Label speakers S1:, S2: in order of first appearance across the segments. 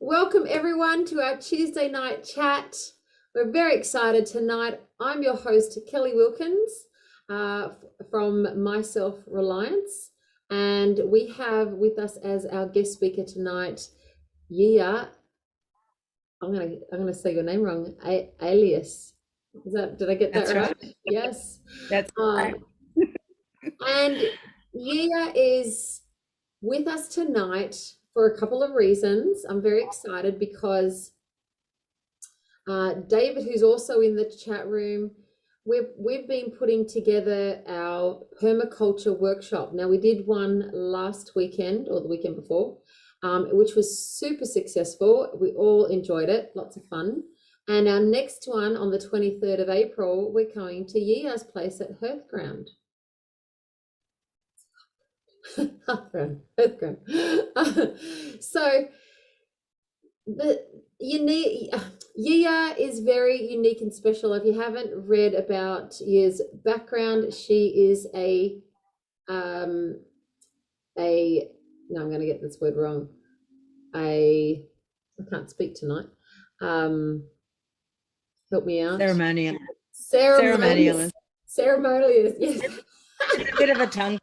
S1: Welcome everyone to our Tuesday night chat. We're very excited tonight. I'm your host, Kelly Wilkins, from Myself Reliance, and we have with us as our guest speaker tonight, Yia. I'm gonna say your name wrong. Alias. Did I get that
S2: That's right.
S1: right? Yes.
S2: That's right.
S1: Um, and Yia is with us tonight for a couple of reasons. I'm very excited because David, who's also in the chat room, we've been putting together our permaculture workshop. Now we did one last weekend or the weekend before, which was super successful. We all enjoyed it, lots of fun. And our next one on the 23rd of April, we're going to Yia's place at Hearthground. Hearthground. So the unique Yia is very unique and special. If you haven't read about Yia's background, she is a no, I'm going to get this word wrong. I can't speak tonight. Help me out.
S2: Ceremonial.
S1: Ceremonious.
S2: Ceremonialist.
S1: Ceremonious. Yes.
S2: A bit of a tongue.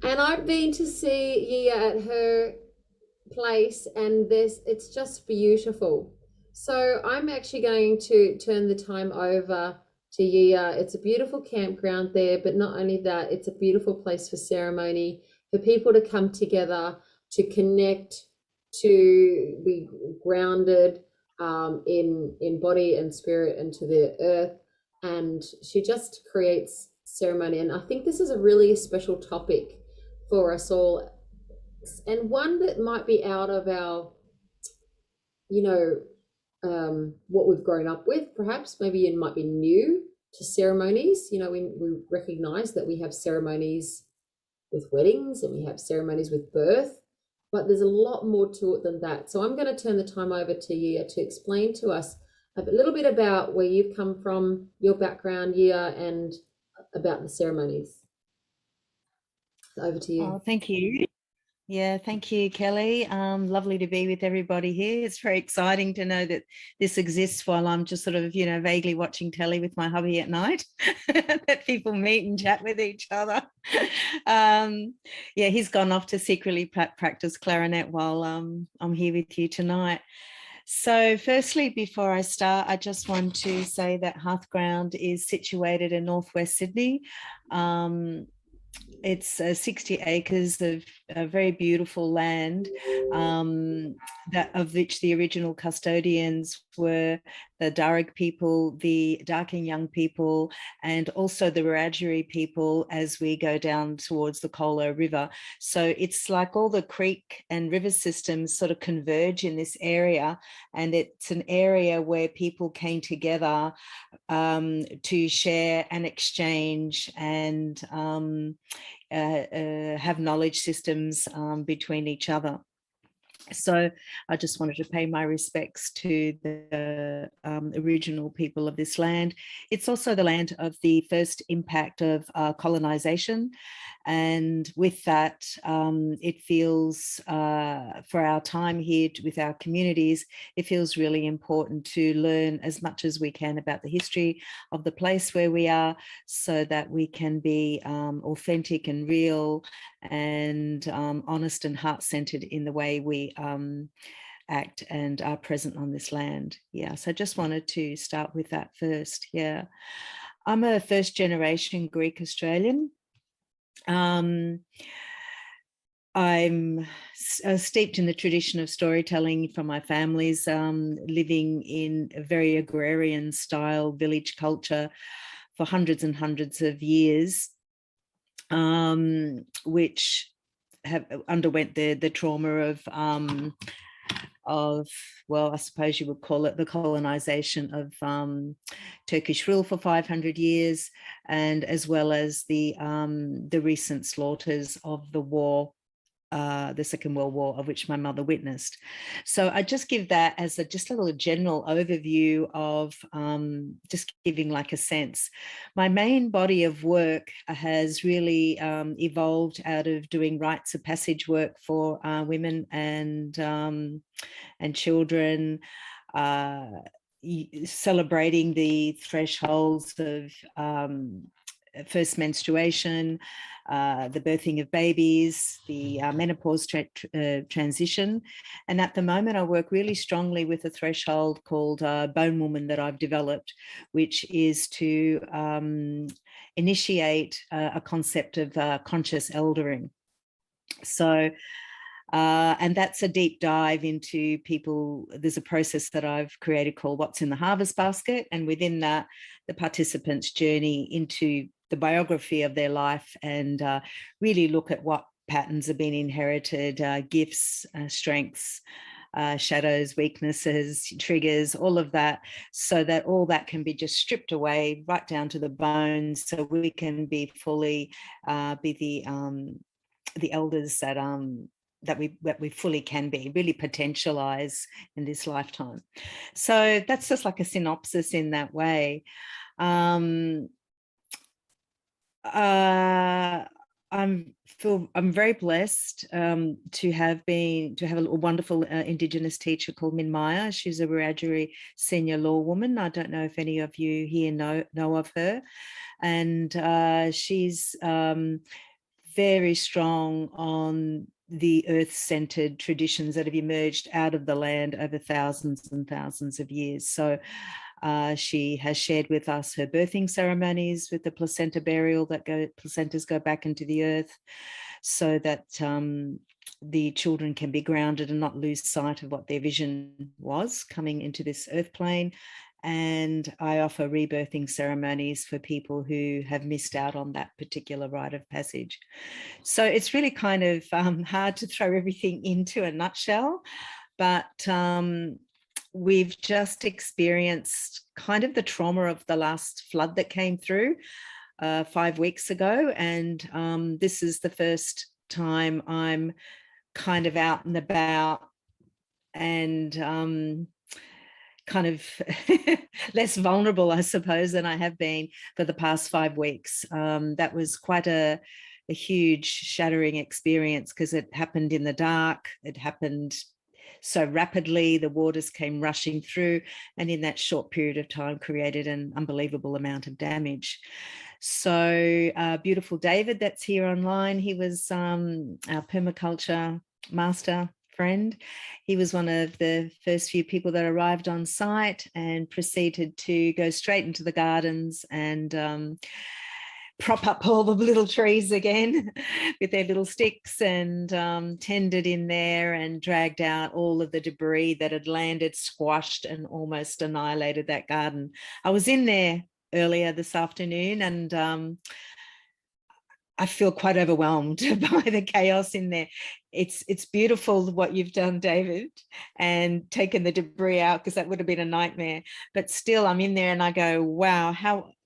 S1: And I've been to see Yia at her place, and it's just beautiful. So I'm actually going to turn the time over to Yia. It's a beautiful campground there, but not only that, it's a beautiful place for ceremony, for people to come together, to connect, to be grounded in body and spirit and to the earth. And she just creates ceremony. And I think this is a really special topic for us all, and one that might be out of our, you know, what we've grown up with. Perhaps maybe it might be new to ceremonies. We recognize that we have ceremonies with weddings and we have ceremonies with birth, but there's a lot more to it than that. So I'm going to turn the time over to Yia to explain to us a little bit about where you've come from, your background, Yia, and about the ceremonies. Over to you.
S2: Oh, thank you. Yeah, thank you, Kelly. Lovely to be with everybody here. It's very exciting to know that this exists while I'm just sort of, vaguely watching telly with my hubby at night, that people meet and chat with each other. Yeah, he's gone off to secretly practice clarinet while I'm here with you tonight. So firstly, before I start, I just want to say that Hearthground is situated in northwest Sydney. It's 60 acres of very beautiful land, of which the original custodians were the Darug people, the Darkinjung people, and also the Wiradjuri people as we go down towards the Colo River. So it's like all the creek and river systems sort of converge in this area, and it's an area where people came together to share and exchange and have knowledge systems between each other. So I just wanted to pay my respects to the original people of this land. It's also the land of the first impact of colonization. And with that, it feels, for our time here with our communities, it feels really important to learn as much as we can about the history of the place where we are, so that we can be authentic and real and honest and heart-centered in the way we act and are present on this land. Yeah, so I just wanted to start with that first. Yeah, I'm a first generation Greek Australian. I'm steeped in the tradition of storytelling from my family's, living in a very agrarian style village culture for hundreds and hundreds of years, which have underwent the trauma of, well, I suppose you would call it the colonization of Turkish rule for 500 years, and as well as the recent slaughters of the war the Second World War, of which my mother witnessed. So I just give that as just a little general overview of just giving like a sense. My main body of work has really evolved out of doing rites of passage work for women and children, celebrating the thresholds of first menstruation, the birthing of babies, the menopause transition. And at the moment, I work really strongly with a threshold called Bone Woman that I've developed, which is to initiate a concept of conscious eldering. So, and that's a deep dive into people. There's a process that I've created called What's in the Harvest Basket. And within that, the participants journey into the biography of their life and really look at what patterns have been inherited, gifts, strengths, shadows, weaknesses, triggers, all of that, so that all that can be just stripped away right down to the bones, so we can be fully be the elders that we fully can be, really potentialize in this lifetime. So that's just like a synopsis in that way. I'm very blessed to have a wonderful Indigenous teacher called Min Maya. She's a Wiradjuri senior law woman. I don't know if any of you here know of her, and she's very strong on the earth-centered traditions that have emerged out of the land over thousands and thousands of years. So she has shared with us her birthing ceremonies with the placenta burial, that placentas go back into the earth, so that the children can be grounded and not lose sight of what their vision was coming into this earth plane. And I offer rebirthing ceremonies for people who have missed out on that particular rite of passage. So it's really kind of hard to throw everything into a nutshell, but we've just experienced kind of the trauma of the last flood that came through 5 weeks ago. And this is the first time I'm kind of out and about and kind of less vulnerable, I suppose, than I have been for the past 5 weeks. That was quite a huge shattering experience because it happened in the dark. It happened so rapidly, the waters came rushing through, and in that short period of time created an unbelievable amount of damage. So beautiful David that's here online, he was our permaculture master friend. He was one of the first few people that arrived on site and proceeded to go straight into the gardens and prop up all the little trees again with their little sticks and tended in there and dragged out all of the debris that had landed, squashed and almost annihilated that garden. I was in there earlier this afternoon and I feel quite overwhelmed by the chaos in there. It's beautiful what you've done, David, and taken the debris out, because that would have been a nightmare. But still, I'm in there and I go, wow,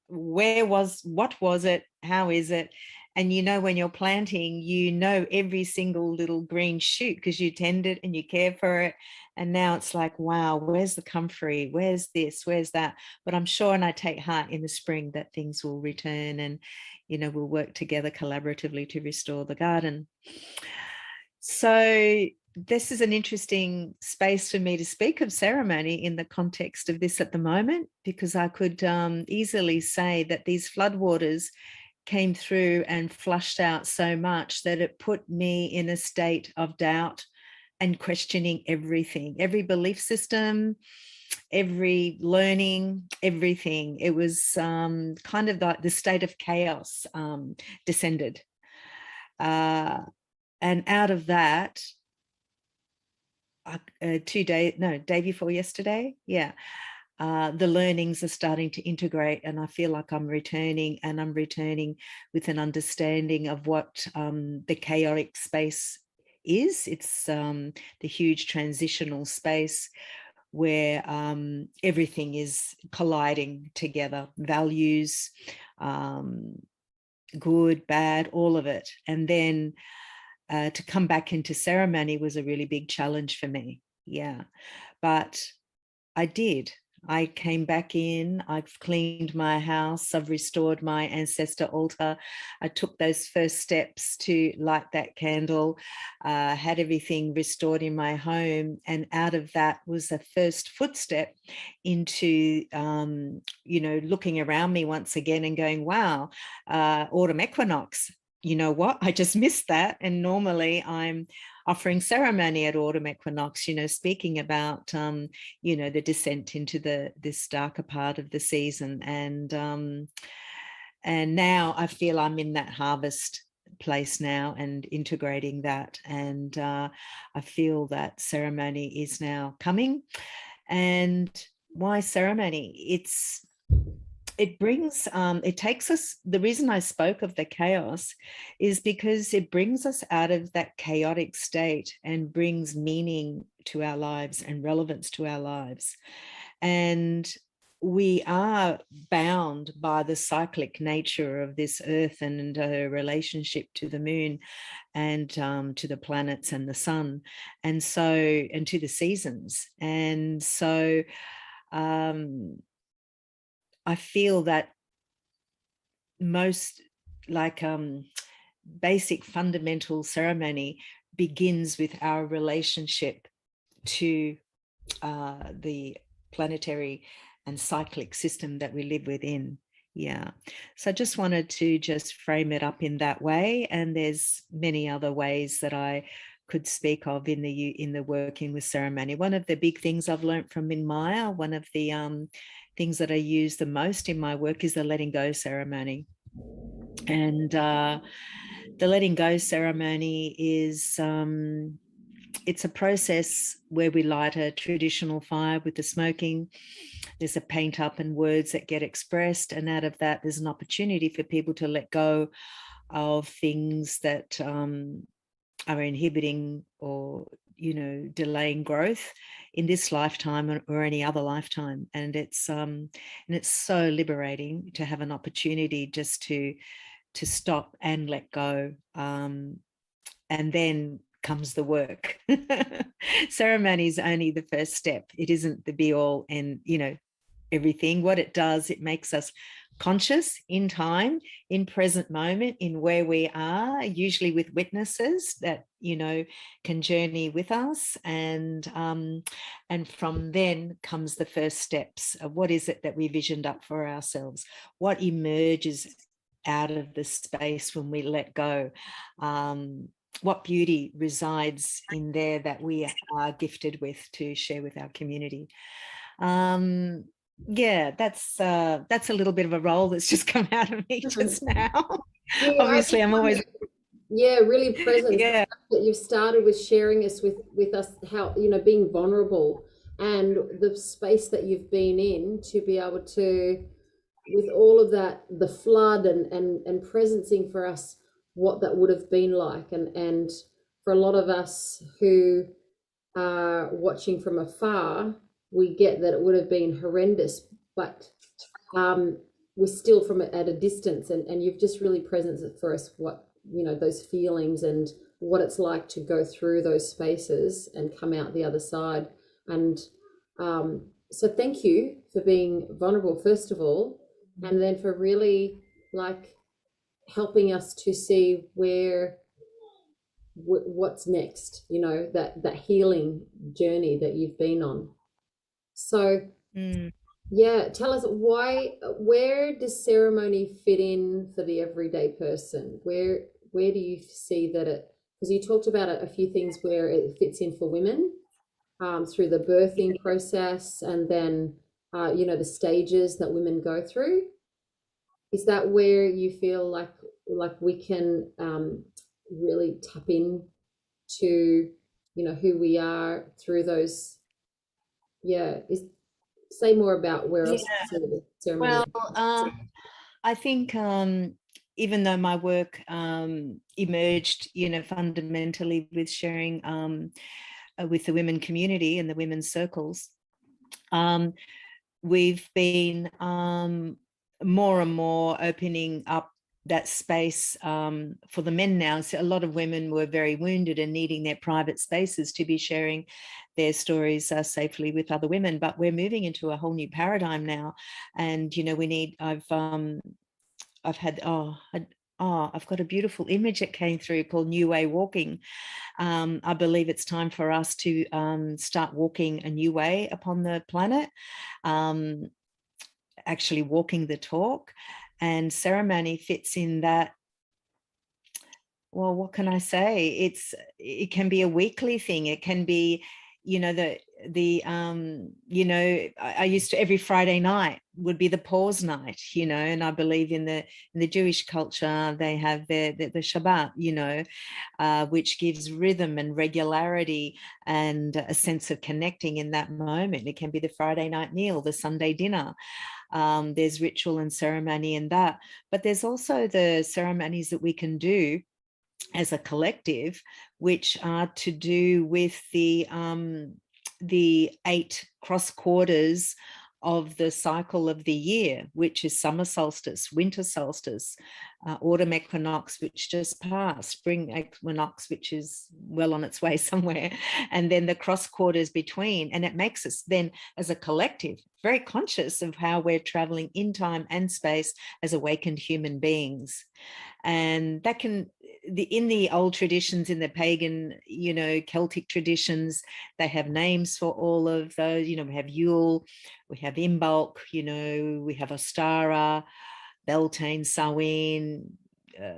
S2: what was it? How is it? And you know, when you're planting, you know every single little green shoot because you tend it and you care for it. And now it's like, wow, where's the comfrey? Where's this? Where's that? But I'm sure, and I take heart in the spring, that things will return and, you know, we'll work together collaboratively to restore the garden. So this is an interesting space for me to speak of ceremony in the context of this at the moment, because I could easily say that these floodwaters came through and flushed out so much that it put me in a state of doubt and questioning everything, every belief system, every learning, everything. It was kind of like the state of chaos descended. And out of that, day before yesterday, the learnings are starting to integrate, and I feel like I'm returning with an understanding of what the chaotic space is. It's the huge transitional space where everything is colliding together, values, good, bad, all of it. And then to come back into ceremony was a really big challenge for me. Yeah, but I did. I came back in, I've cleaned my house, I've restored my ancestor altar. I took those first steps to light that candle, had everything restored in my home. And out of that was the first footstep into, looking around me once again and going, wow, autumn equinox. You know what? I just missed that. And normally I'm offering ceremony at autumn equinox, speaking about, the descent into this darker part of the season. And now I feel I'm in that harvest place now and integrating that. And I feel that ceremony is now coming. And why ceremony? It takes us, the reason I spoke of the chaos is because it brings us out of that chaotic state and brings meaning to our lives and relevance to our lives. And we are bound by the cyclic nature of this earth and her relationship to the moon and to the planets and the sun, and to the seasons. And so I feel that most basic fundamental ceremony begins with our relationship to the planetary and cyclic system that we live within. Yeah. So I just wanted to just frame it up in that way. And there's many other ways that I could speak of in the working with ceremony. One of the big things I've learned from Maya, one of the things that I use the most in my work is the letting go ceremony. And the letting go ceremony is it's a process where we light a traditional fire with the smoking. There's a paint up and words that get expressed, and out of that there's an opportunity for people to let go of things that are inhibiting or delaying growth in this lifetime or any other lifetime. And it's so liberating to have an opportunity just to stop and let go, and then comes the work. Ceremony is only the first step. It isn't the be all and everything. What it does, it makes us conscious in time, in present moment, in where we are, usually with witnesses that can journey with us, and from then comes the first steps of what is it that we visioned up for ourselves, what emerges out of the space when we let go, what beauty resides in there that we are gifted with to share with our community. Yeah, that's a little bit of a role that's just come out of me just now.
S1: Yeah,
S2: Obviously, I'm always
S1: really present.
S2: Yeah.
S1: That you've started with sharing us with us how being vulnerable and the space that you've been in to be able to, with all of that, the flood and presencing for us what that would have been like, and for a lot of us who are watching from afar, we get that it would have been horrendous, but we're still from at a distance, and you've just really presenced it for us what those feelings and what it's like to go through those spaces and come out the other side. And so thank you for being vulnerable first of all, and then for really helping us to see what's next, that healing journey that you've been on. So yeah, tell us where does ceremony fit in for the everyday person? Where do you see that because you talked about a few things where it fits in for women, through the birthing process, and then the stages that women go through. Is that where you feel like we can really tap in to who we are through those? Say more about where else the ceremony.
S2: Well, I think even though my work emerged fundamentally with sharing with the women community and the women's circles, we've been more and more opening up that space for the men now. So a lot of women were very wounded and needing their private spaces to be sharing their stories safely with other women. But we're moving into a whole new paradigm now, and we need. I've had I've got a beautiful image that came through called New Way Walking. I believe it's time for us to start walking a new way upon the planet, actually walking the talk. And ceremony fits in that. Well, what can I say? It can be a weekly thing. It can be, I used to, every Friday night would be the pause night, and I believe in the Jewish culture, they have the Shabbat, which gives rhythm and regularity and a sense of connecting in that moment. It can be the Friday night meal, the Sunday dinner. There's ritual and ceremony in that, but there's also the ceremonies that we can do as a collective, which are to do with the 8 cross quarters of the cycle of the year, which is summer solstice, winter solstice, autumn equinox, which just passed, spring equinox, which is well on its way somewhere, and then the cross quarters between. And it makes us then, as a collective, very conscious of how we're traveling in time and space as awakened human beings. And that can, in the old traditions, in the pagan, Celtic traditions, they have names for all of those. We have Yule, we have Imbolc, we have Ostara, Beltane, Samhain,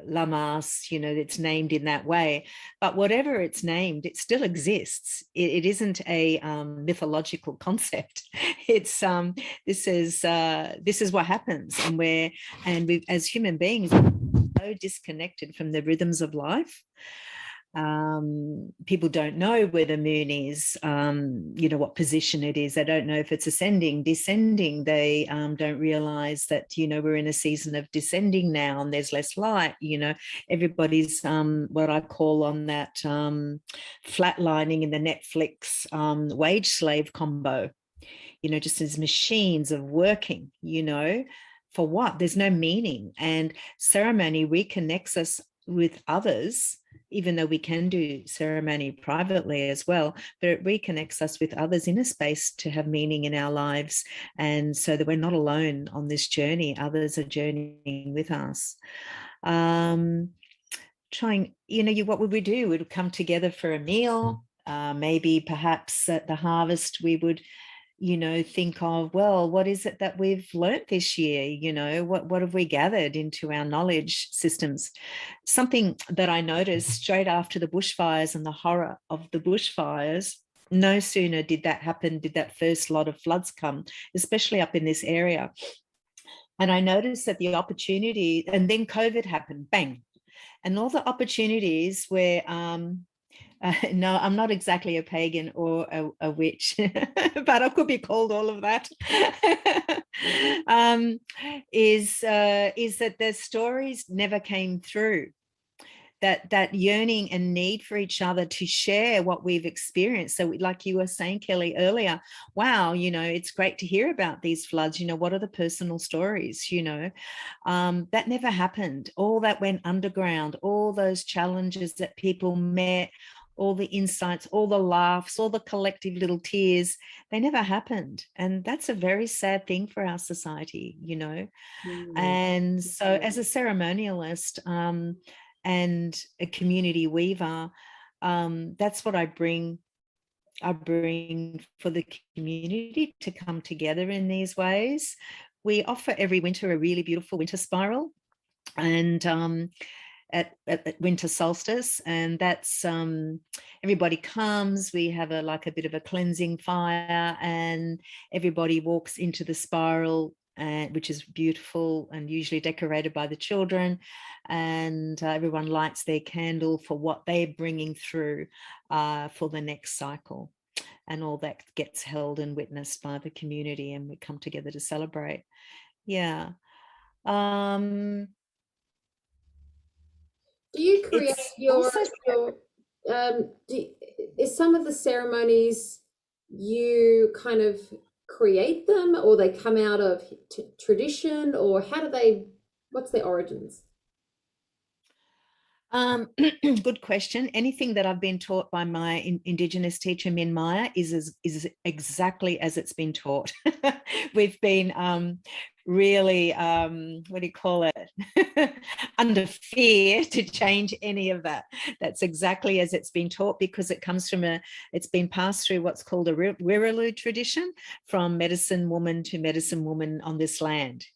S2: Lammas, it's named in that way. But whatever it's named, it still exists. It isn't a mythological concept. It's this is what happens, and we, as human beings, are so disconnected from the rhythms of life. People don't know where the moon is, what position it is. They don't know if it's ascending, descending. They don't realize that, we're in a season of descending now and there's less light. Everybody's what I call on that flatlining in the Netflix wage slave combo, just as machines of working, for what? There's no meaning. And ceremony reconnects us with others, even though we can do ceremony privately as well, but it reconnects us with others in a space to have meaning in our lives. And so that we're not alone on this journey, others are journeying with us. What would we do? We'd come together for a meal. Maybe perhaps at the harvest, we would think of, well, what is it that we've learnt this year? What have we gathered into our knowledge systems? Something that I noticed straight after the bushfires and the horror of the bushfires, no sooner did that happen, did that first lot of floods come, especially up in this area. And I noticed that the opportunity, and then COVID happened, bang. And all the opportunities where no, I'm not exactly a pagan or a witch, but I could be called all of that. Is that the stories never came through. That yearning and need for each other to share what we've experienced. So like you were saying, Kelly, earlier, wow, it's great to hear about these floods. What are the personal stories? That never happened. All that went underground, all those challenges that people met, all the insights, all the laughs, all the collective little tears, they never happened. And that's a very sad thing for our society, And so as a ceremonialist and a community weaver, that's what I bring. I bring for the community to come together in these ways. We offer every winter a really beautiful winter spiral, and at winter solstice, and that's everybody comes, we have a bit of a cleansing fire, and everybody walks into the spiral, which is beautiful and usually decorated by the children, and everyone lights their candle for what they're bringing through for the next cycle, and all that gets held and witnessed by the community, and we come together to celebrate. Yeah.
S1: Do you create
S2: It's also
S1: is some of the ceremonies you kind of create them, or they come out of tradition, or how do they, what's their origins?
S2: Good question. Anything that I've been taught by my Indigenous teacher, Min Maya, is exactly as it's been taught. We've been really, what do you call it, under fear to change any of that. That's exactly as it's been taught, because it comes from it's been passed through what's called a Wirralu tradition, from medicine woman to medicine woman on this land.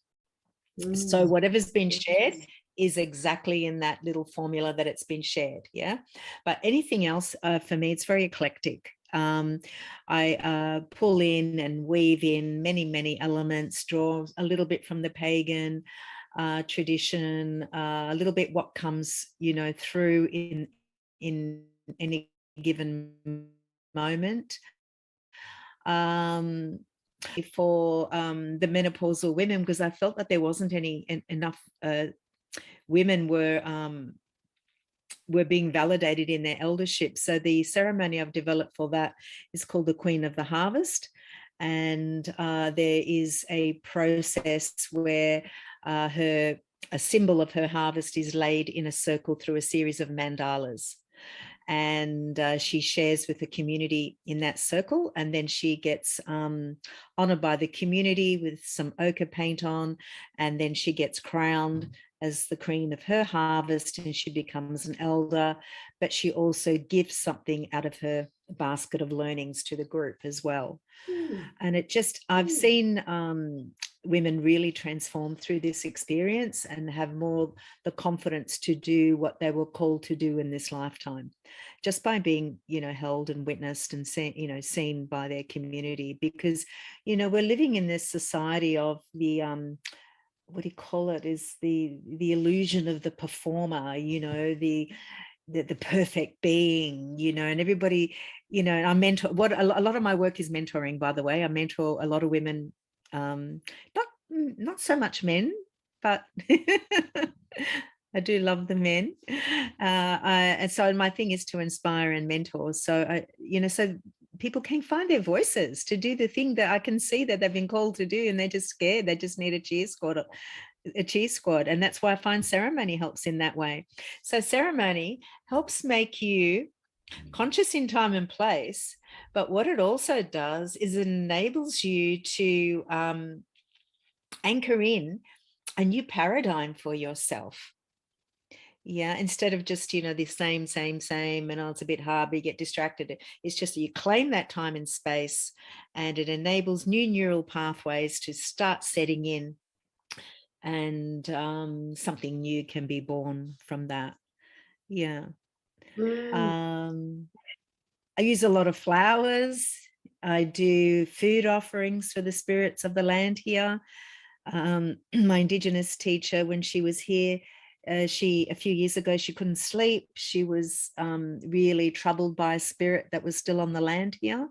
S2: So whatever's been shared is exactly in that little formula that it's been shared. Yeah. But anything else, for me, it's very eclectic. I pull in and weave in many elements, draw a little bit from the pagan tradition, a little bit what comes, through in any given moment. For the menopausal women, because I felt that there wasn't enough women were being validated in their eldership. So the ceremony I've developed for that is called the Queen of the Harvest. And there is a process where a symbol of her harvest is laid in a circle through a series of mandalas. And she shares with the community in that circle, and then she gets honored by the community with some ochre paint on, and then she gets crowned as the queen of her harvest, and she becomes an elder, but she also gives something out of her basket of learnings to the group as well. And I've seen women really transform through this experience and have more the confidence to do what they were called to do in this lifetime, just by being, held and witnessed and seen by their community. Because, we're living in this society of the what do you call it, is the illusion of the performer, the perfect being, and everybody, I mentor, a lot of my work is mentoring, by the way. I mentor a lot of women, not so much men, but I do love the men. And so my thing is to inspire and mentor. So, so people can find their voices to do the thing that I can see that they've been called to do, and they're just scared. They just need a cheer squad. And that's why I find ceremony helps in that way. So ceremony helps make you conscious in time and place, but what it also does is it enables you to anchor in a new paradigm for yourself. Yeah, instead of just, the same, and it's a bit hard, but you get distracted. It's just you claim that time and space, and it enables new neural pathways to start setting in, and something new can be born from that. Yeah. I use a lot of flowers. I do food offerings for the spirits of the land here. My Indigenous teacher, when she was here, a few years ago, she couldn't sleep. She was really troubled by a spirit that was still on the land here.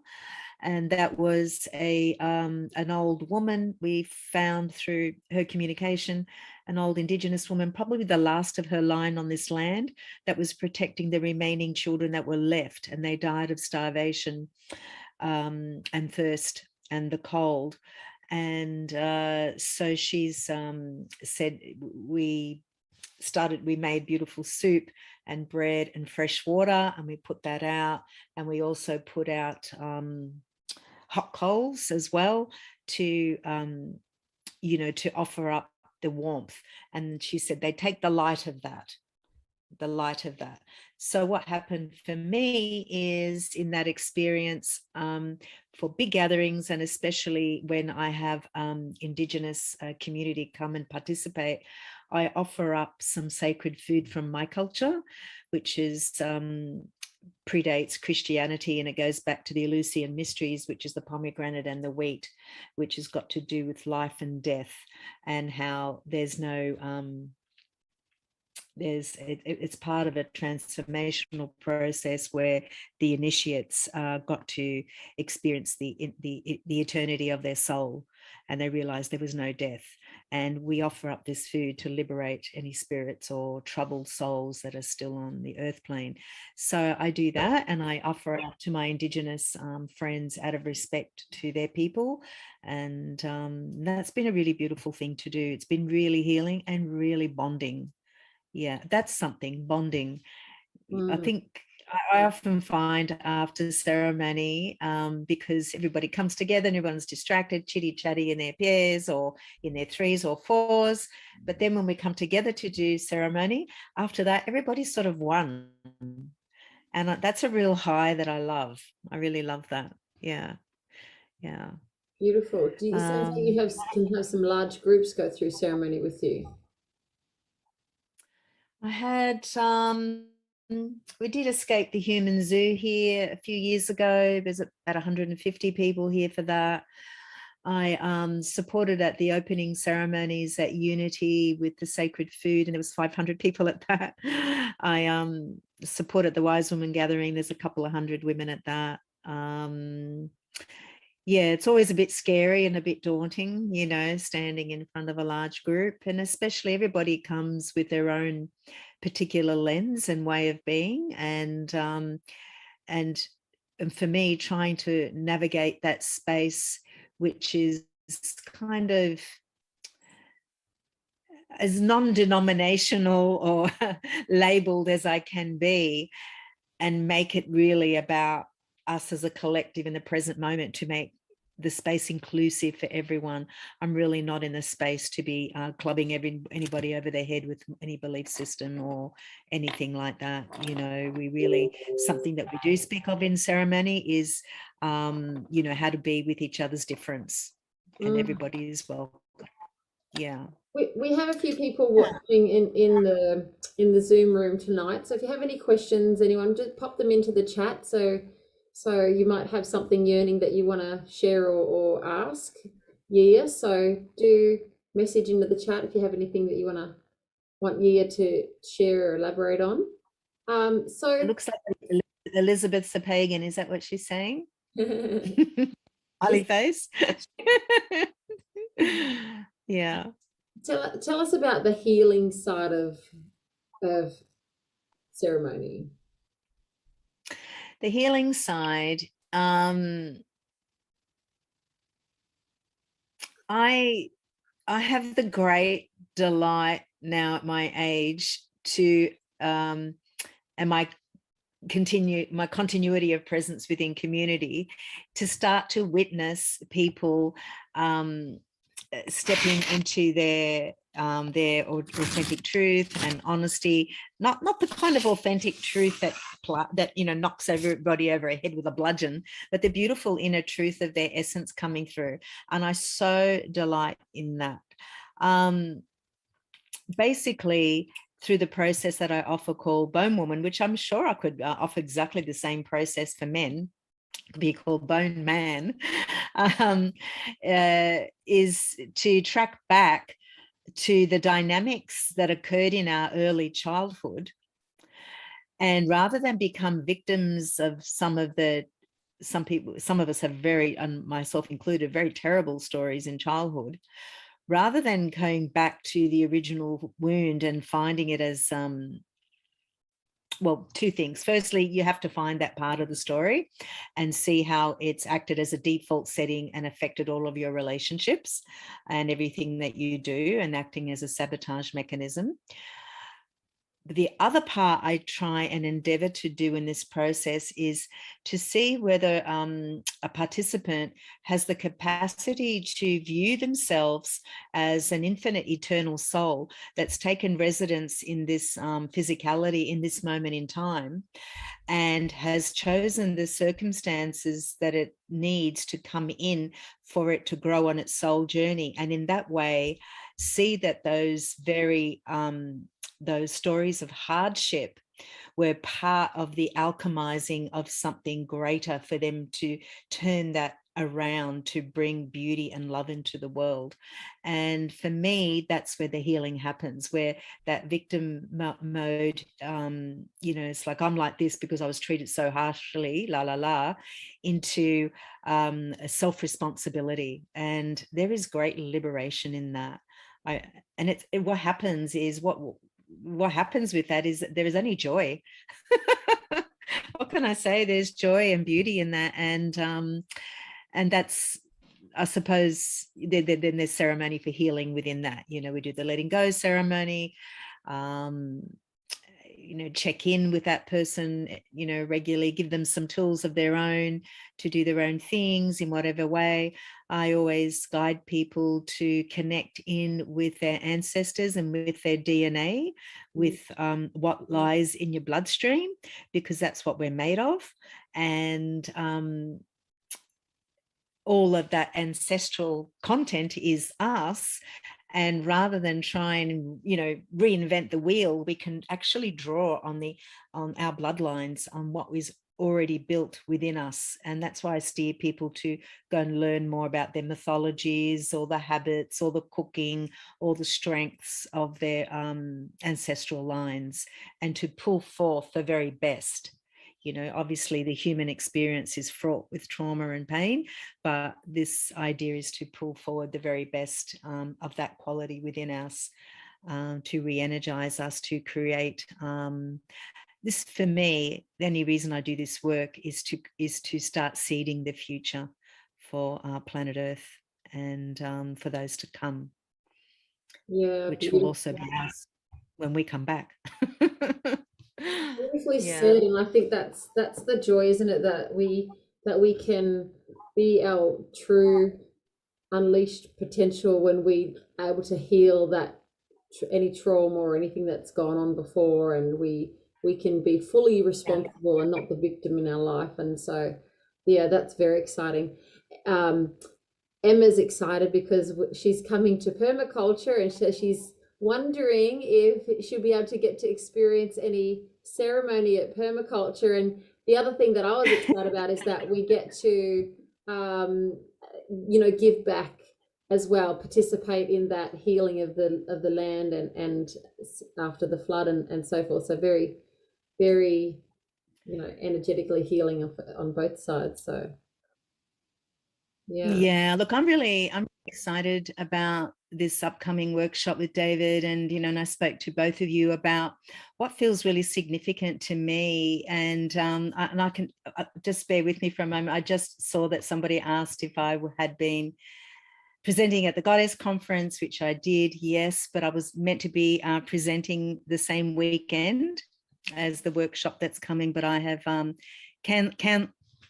S2: And that was an old woman we found through her communication, an old Indigenous woman, probably the last of her line on this land, that was protecting the remaining children that were left, and they died of starvation and thirst and the cold. And so she's said, we made beautiful soup and bread and fresh water, and we put that out. And we also put out hot coals as well to to offer up the warmth. And she said they take the light of that. So what happened for me is, in that experience, for big gatherings, and especially when I have Indigenous community come and participate, I offer up some sacred food from my culture, which is predates Christianity, and it goes back to the Eleusinian mysteries, which is the pomegranate and the wheat, which has got to do with life and death, and how there's no it's part of a transformational process where the initiates got to experience the eternity of their soul, and they realized there was no death. And we offer up this food to liberate any spirits or troubled souls that are still on the earth plane. So I do that, and I offer it up to my Indigenous friends out of respect to their people. And that's been a really beautiful thing to do. It's been really healing and really bonding. Yeah, that's something, bonding. I
S1: Mm,
S2: think I often find after ceremony, because everybody comes together and everyone's distracted, chitty chatty in their pairs or in their threes or fours. But then when we come together to do ceremony, after that, everybody's sort of one. And that's a real high that I love. I really love that. Yeah. Yeah.
S1: beautiful. Do you sounds like you
S2: Um,
S1: have can have some large groups go through ceremony with you?
S2: I had we did escape the human zoo here a few years ago. There's about 150 people here for that. I supported at the opening ceremonies at Unity with the sacred food, and there was 500 people at that. I supported the Wise Woman Gathering. There's a couple of hundred women at that. Yeah, it's always a bit scary and a bit daunting, standing in front of a large group. And especially everybody comes with their own particular lens and way of being. And for me, trying to navigate that space, which is kind of as non-denominational or labeled as I can be, and make it really about us as a collective in the present moment to make the space inclusive for everyone. I'm really not in the space to be clubbing anybody over their head with any belief system or anything like that. We really, something that we do speak of in ceremony is, how to be with each other's difference, and
S1: Mm.
S2: everybody is welcome. Yeah.
S1: We have a few people watching in the Zoom room tonight. So if you have any questions, anyone, just pop them into the chat. So you might have something yearning that you want to share or ask. Yeah. So do message into the chat if you have anything that you want Yia to share or elaborate on.
S2: It
S1: So
S2: looks like Elizabeth's a pagan. Is that what she's saying? Smiley
S1: just
S2: face. Yeah.
S1: tell us about the healing side of ceremony.
S2: The healing side. I have the great delight now at my age to and my continuity of presence within community, to start to witness people stepping into their authentic truth and honesty, not the kind of authentic truth that knocks everybody over a head with a bludgeon, but the beautiful inner truth of their essence coming through. And I so delight in that. Basically, through the process that I offer called Bone Woman, which I'm sure I could offer exactly the same process for men, be called Bone Man, is to track back to the dynamics that occurred in our early childhood. And rather than become victims of some of us have very, and myself included, very terrible stories in childhood, rather than going back to the original wound and finding it as well, two things. Firstly, you have to find that part of the story and see how it's acted as a default setting and affected all of your relationships and everything that you do, and acting as a sabotage mechanism. The other part I try and endeavor to do in this process is to see whether a participant has the capacity to view themselves as an infinite eternal soul that's taken residence in this physicality in this moment in time, and has chosen the circumstances that it needs to come in for it to grow on its soul journey. And in that way, see that those stories of hardship were part of the alchemizing of something greater for them to turn that around, to bring beauty and love into the world. And for me, that's where the healing happens, where that victim mode, it's like, I'm like this because I was treated so harshly, into a self-responsibility. And there is great liberation in that. What happens is what happens with that is that there is only joy. What can I say? There's joy and beauty in that. And that's, I suppose, then there's ceremony for healing within that. We do the letting go ceremony. check in with that person, regularly, give them some tools of their own to do their own things in whatever way. I always guide people to connect in with their ancestors and with their DNA, with what lies in your bloodstream, because that's what we're made of. And all of that ancestral content is us. And rather than try and reinvent the wheel, we can actually draw on our bloodlines, on what was already built within us. And that's why I steer people to go and learn more about their mythologies, or the habits, or the cooking, or the strengths of their ancestral lines, and to pull forth the very best. Obviously the human experience is fraught with trauma and pain, but this idea is to pull forward the very best of that quality within us, to re-energize us, to create this. For me, the only reason I do this work is to start seeding the future for planet Earth, and for those to come, which will also be us when we come back.
S1: Beautifully said, and I think that's the joy, isn't it? That we can be our true unleashed potential when we are able to heal that any trauma or anything that's gone on before, and we can be fully responsible and not the victim in our life. And so, yeah, that's very exciting. Emma's excited because she's coming to permaculture, and she's wondering if she'll be able to get to experience any ceremony at permaculture. And the other thing that I was excited about is that we get to give back as well, participate in that healing of the land and after the flood and so forth. So very, very energetically healing on both sides. So
S2: yeah, look, I'm really excited about this upcoming workshop with David, and I spoke to both of you about what feels really significant to me, and I can just bear with me for a moment. I just saw that somebody asked if I had been presenting at the Goddess Conference, which I did, yes, but I was meant to be presenting the same weekend as the workshop that's coming, but I have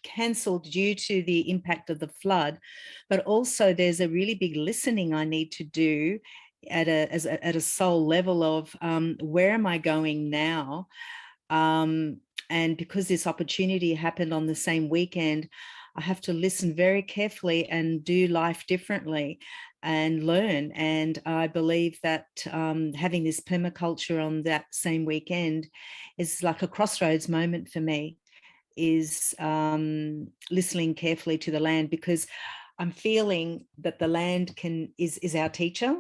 S2: cancelled due to the impact of the flood. But also there's a really big listening I need to do at a soul level of where am I going now? And because this opportunity happened on the same weekend, I have to listen very carefully and do life differently and learn. And I believe that having this permaculture on that same weekend is like a crossroads moment for me, is listening carefully to the land, because I'm feeling that the land is our teacher,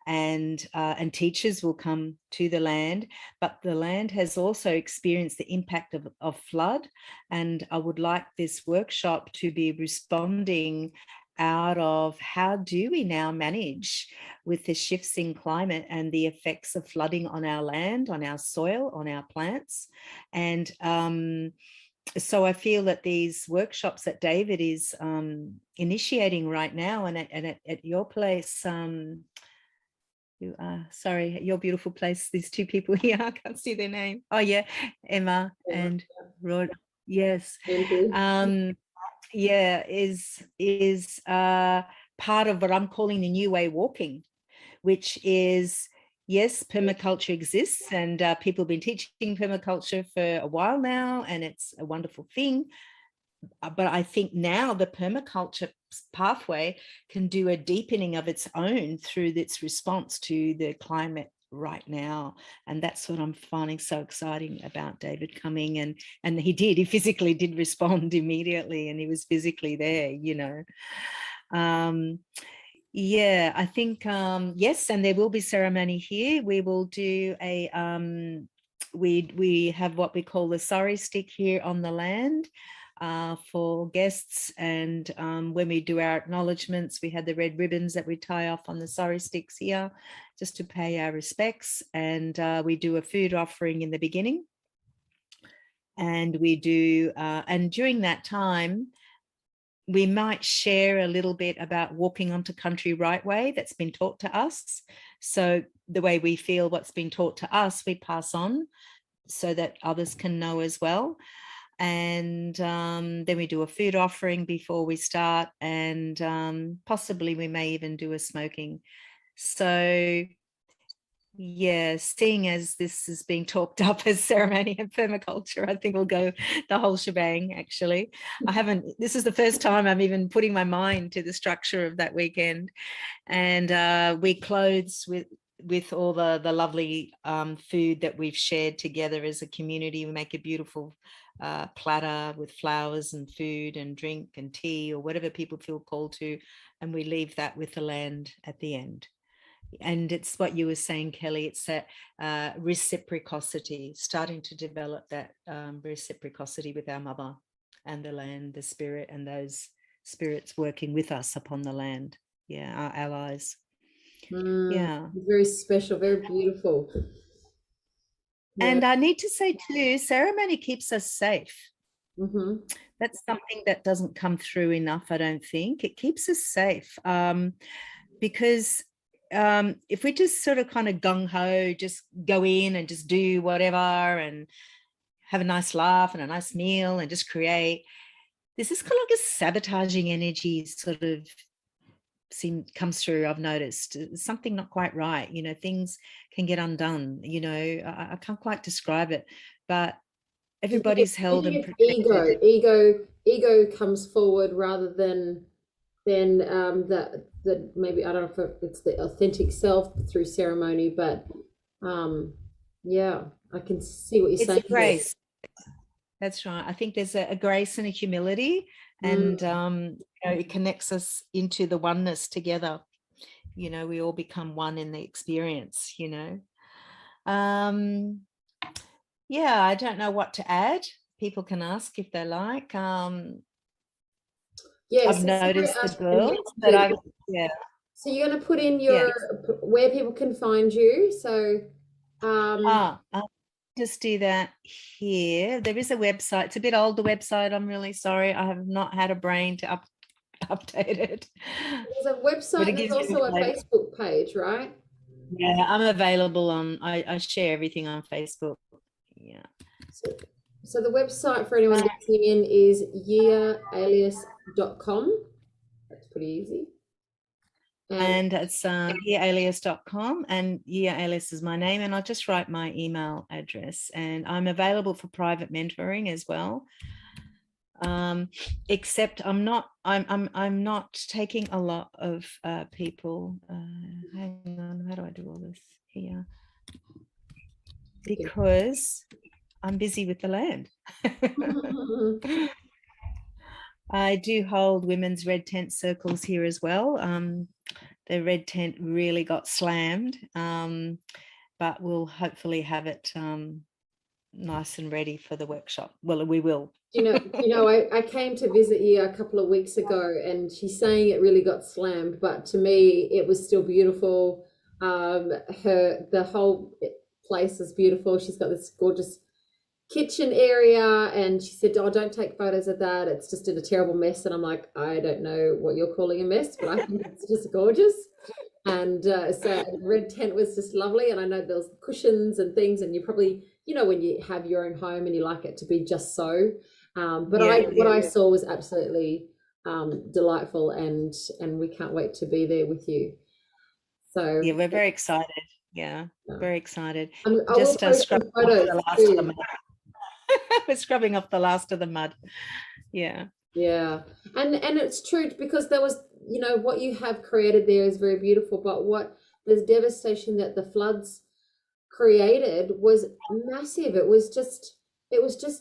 S2: and teachers will come to the land, but the land has also experienced the impact of flood. And I would like this workshop to be responding out of how do we now manage with the shifts in climate and the effects of flooding on our land, on our soil, on our plants. And so I feel that these workshops that David is initiating right now, and at your place, sorry, your beautiful place, there's two people here, I can't see their name. Oh yeah, Emma and Rod. Yes. Yeah, is part of what I'm calling the new way walking, which is, yes, permaculture exists, and people have been teaching permaculture for a while now, and it's a wonderful thing. But I think now the permaculture pathway can do a deepening of its own through its response to the climate right now. And that's what I'm finding so exciting about David coming. And he physically did respond immediately, and he was physically there, Yeah, I think, yes, and there will be ceremony here. We will do we have what we call the sorry stick here on the land for guests. And when we do our acknowledgements, we have the red ribbons that we tie off on the sorry sticks here, just to pay our respects. And we do a food offering in the beginning. And we do, and during that time, we might share a little bit about walking onto country right way that's been taught to us. So the way we feel what's been taught to us, we pass on so that others can know as well. And then we do a food offering before we start, and possibly we may even do a smoking. So yeah, seeing as this is being talked up as ceremony and permaculture, I think we'll go the whole shebang, actually. This is the first time I'm even putting my mind to the structure of that weekend. And we close with all the lovely food that we've shared together as a community. We make a beautiful platter with flowers and food and drink and tea or whatever people feel called to. And we leave that with the land at the end. And it's what you were saying, Kelly, it's that reciprocity, starting to develop that reciprocity with our mother and the land, the spirit, and those spirits working with us upon the land. Yeah, our allies. Yeah.
S1: Very special, very beautiful. Yeah.
S2: And I need to say too, ceremony keeps us safe.
S1: Mm-hmm.
S2: That's something that doesn't come through enough, I don't think. It keeps us safe because if we just sort of kind of gung-ho, just go in and just do whatever and have a nice laugh and a nice meal and just create, this is kind of like a sabotaging energy sort of comes through. I've noticed something not quite right. You know, things can get undone. You know, I can't quite describe it, but everybody's held and protected.
S1: Ego comes forward rather than that maybe, I don't know if it's the authentic self through ceremony, but yeah, I can see what you're saying.
S2: It's a grace. That's right. I think there's a grace and a humility, and you know, it connects us into the oneness together. You know, we all become one in the experience, you know. Yeah, I don't know what to add. People can ask if they like.
S1: Yes,
S2: I've noticed the girls that I've, yeah.
S1: So you're going to put in your where people can find you. So
S2: I'll just do that here. There is a website. It's a bit old, the website. I'm really sorry. I have not had a brain to update it.
S1: There's a website. There's also a Facebook page, right?
S2: Yeah, I'm available on. I share everything on Facebook. Yeah.
S1: So the website for anyone listening in is yearalias.com. That's pretty easy.
S2: And it's yearalias.com, and yearalias is my name, and I'll just write my email address, and I'm available for private mentoring as well. Except I'm not taking a lot of people. Hang on, how do I do all this here? Because I'm busy with the land. I do hold women's red tent circles here as well. The red tent really got slammed, but we'll hopefully have it nice and ready for the workshop. Well, we will.
S1: I came to visit you a couple of weeks ago, and she's saying it really got slammed, but to me it was still beautiful. The whole place is beautiful. She's got this gorgeous kitchen area, and she said, "Oh, don't take photos of that. It's just in a terrible mess." And I'm like, I don't know what you're calling a mess, but I think it's just gorgeous. And so red tent was just lovely. And I know there's cushions and things, and you probably, when you have your own home and you like it to be just so. But what I saw was absolutely delightful, and we can't wait to be there with you. So
S2: yeah, we're very excited. Yeah, very excited.
S1: Just scrubbing off the last of the mud.
S2: We're scrubbing off the last of the mud. Yeah.
S1: Yeah, and it's true, because there was, what you have created there is very beautiful, but what the devastation that the floods created was massive. It was just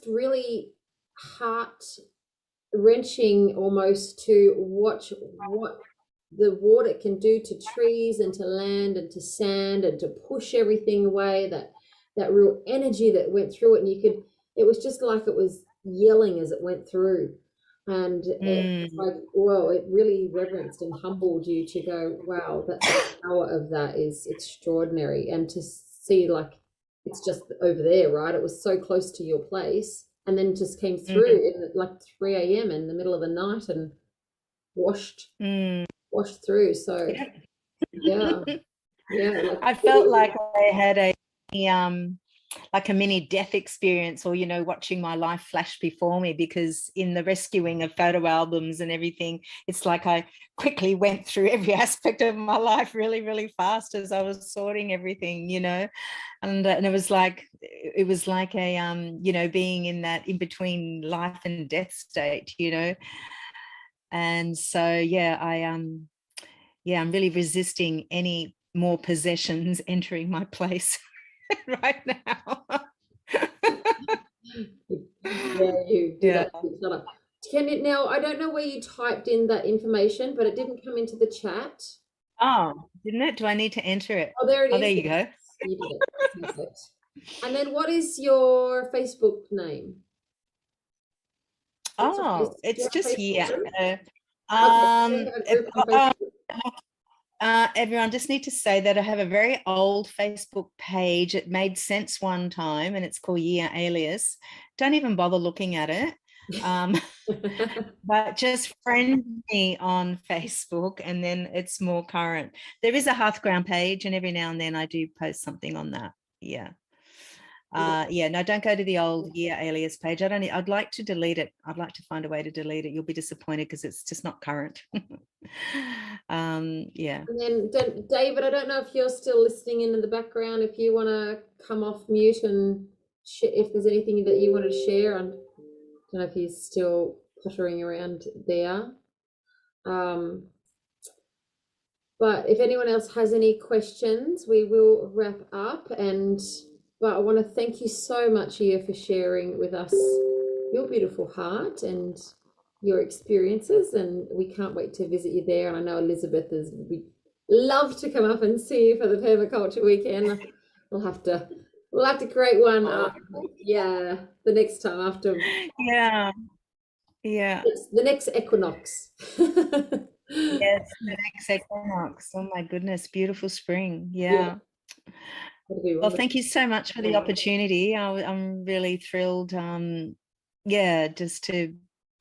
S1: really heart wrenching almost to watch what the water can do to trees and to land and to sand, and to push everything away, that real energy that went through it. And it was just like it was yelling as it went through. And it's like, whoa, it really reverenced and humbled you to go, wow, the power of that is extraordinary. And to see, like, it's just over there, right? It was so close to your place, and then just came through at like 3 a.m. in the middle of the night. And washed
S2: Mm.
S1: washed through. So yeah, yeah, like
S2: I felt like I had um like a mini death experience, or watching my life flash before me, because in the rescuing of photo albums and everything, it's like I quickly went through every aspect of my life really, really fast as I was sorting everything, and it was like a being in that in between life and death state, and so I'm really resisting any more possessions entering my place right now.
S1: yeah, you do
S2: Yeah.
S1: that to each other. Can it now? I don't know where you typed in that information, but it didn't come into the chat.
S2: Oh, didn't it? Do I need to enter it?
S1: Oh, there it
S2: Oh, there
S1: is.
S2: you go.
S1: Yes, you did it. Perfect. And then what is your Facebook name? What's your face?
S2: Oh,
S1: Do you
S2: it's
S1: have a
S2: just
S1: Facebook
S2: yeah.
S1: group? Okay, do you have a group on Facebook?
S2: Everyone, just need to say that I have a very old Facebook page. It made sense one time, and it's called Year Alias. Don't even bother looking at it. But just friend me on Facebook, and then it's more current. There is a Hearthground page, and every now and then I do post something on that. Yeah. No, don't go to the old Year Alias page. I'd like to delete it. I'd like to find a way to delete it. You'll be disappointed because it's just not current. Yeah.
S1: And then David, I don't know if you're still listening in the background. If you want to come off mute and if there's anything that you want to share, I don't know if he's still pottering around there. But if anyone else has any questions, we will wrap up. But I want to thank you so much, Ia, for sharing with us your beautiful heart and your experiences. And we can't wait to visit you there. And I know Elizabeth we love to come up and see you for the permaculture weekend. We'll have to create one. Yeah, the next time after.
S2: Yeah. Yeah.
S1: The next equinox.
S2: Yes, the next equinox. Oh my goodness, beautiful spring.
S1: Yeah,
S2: Yeah.
S1: that'll be
S2: Well,
S1: wonderful.
S2: thank you so much for the opportunity. I'm really thrilled. Just to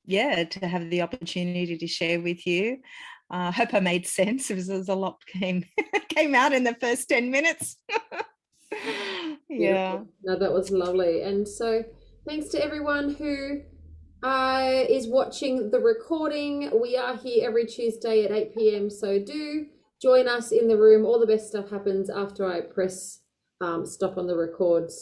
S2: have the opportunity to share with you. I hope I made sense. There's a lot came out in the first 10 minutes. Yeah.
S1: Beautiful. No, that was lovely. And so thanks to everyone who is watching the recording. We are here every Tuesday at 8 p.m. So do join us in the room. All the best stuff happens after I press stop on the record.